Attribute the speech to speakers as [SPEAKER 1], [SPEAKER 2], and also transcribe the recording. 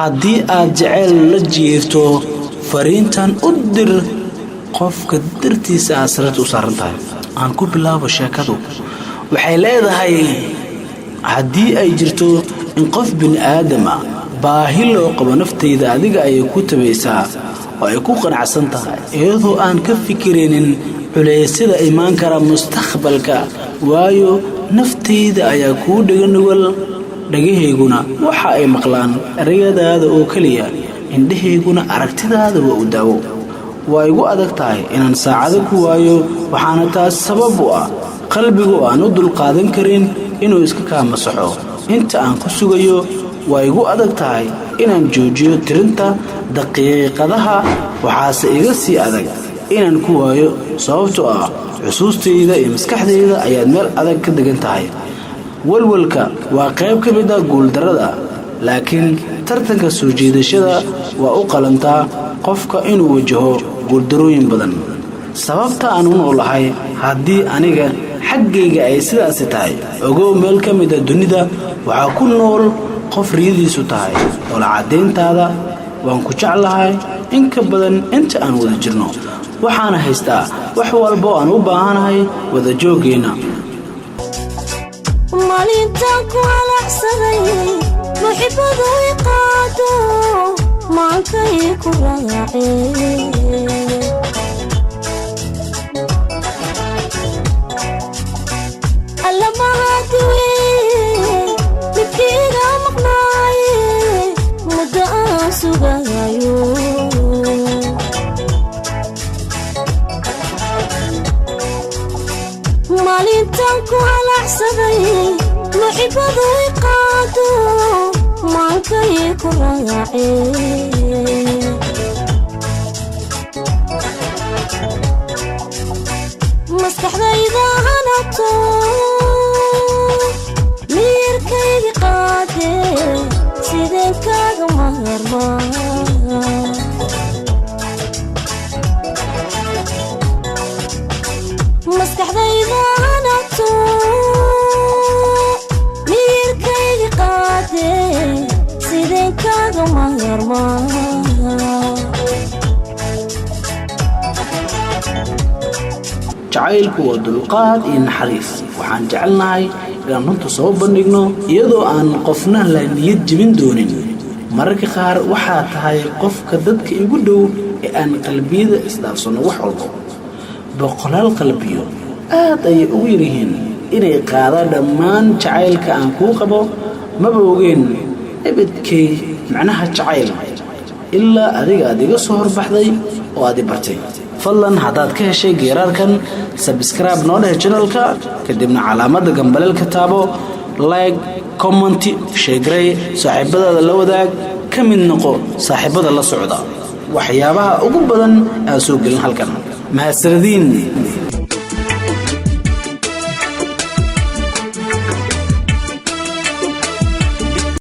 [SPEAKER 1] haddii aad jecel la jiirto fariintan u dir qofka dartiisa asrat u saaran tahay aan ku bilaabo sheekadu waxay leedahay haddii ay jirto in qof bin aadama baahi loo qabo naftayda adiga ay ku tabaysaa oo ay ku qanacsan tahay iyadoo aan ka fikirinin culaysyada imaan kara mustaqbalka waayo naftayda ayaa ku dhaganugul dhagaheeguna waxa ay maqlaan erayadaada oo kaliya indhaheeguna aragtidaada waa u daawo waa igu adag tahay inaan saacado ku waayo waxaana taas sabab u ah qalbigu aan u dulqaadan karin inuu iska kaa masaxo inta aan ku sugayo waa igu adag tahay inaan joojiyo tirinta daqiiqadaha waxaase iga sii adag inaan ku waayo sababtoo ah xusuustayda iyo maskaxdayda ayaad meel adag ka degan tahay walwalka waa qayb ka mid ah guuldarrada laakiin tartanka soo jiidashada waa u qalantaa qofka inuu wajaho guuldarooyin badan sababta aan u noolahay haddii aniga xaggayga ay sidaasi tahay ogow meel ka mid ah dunida waxaa ku nool qof riyadiisu tahay oo la caddayntaada waan ku jeclahay in ka badan inta aan wada jirno waxaana haystaa wax walba oo aan u baahanahay wada jooggeena
[SPEAKER 2] maalintaan ku halacsaday muxibadu iqaado maankay ku raaceen allamahadiwe midkiiga maqnaaye muddo aan sugayo maalintaan ku halacsaday muxibadu iqaado maankay ku raaceen maskaxdayda hanato miyirkaygi qaade sideen kaaga maharmaa maskaxdayda hanato miyirkaygi qaade sideen kaaga maharmaa
[SPEAKER 1] jacaylku waa dulqaad iyo naxariis waxaan jecelnahay inaan runta soo bandhigno iyadoo aan qofna la niyad jebin doonin mararka qaar waxaa tahay qofka dadka igu dhow ee aan qalbiyada isdhaafsano wax walba boqolaal qalbiyo aad ayay ugu yaryihiin inay qaadaan dhammaan jacaylka aan kuu qabo maba ogeen ebedkay macnaha jacayl ilaa adiga aad iga soo horbaxday oo aad i bartay fadlan haddaad ka heshay geeraarkan subscribe noo dheh channelka kadibna calaamadda gambaleelka taabo like comment sheegrey saaxiibadaada la wadaag ka mid noqo saaxiibada la socda waxyaabaha ugu badan aan soo gelin halkan mahadsanidin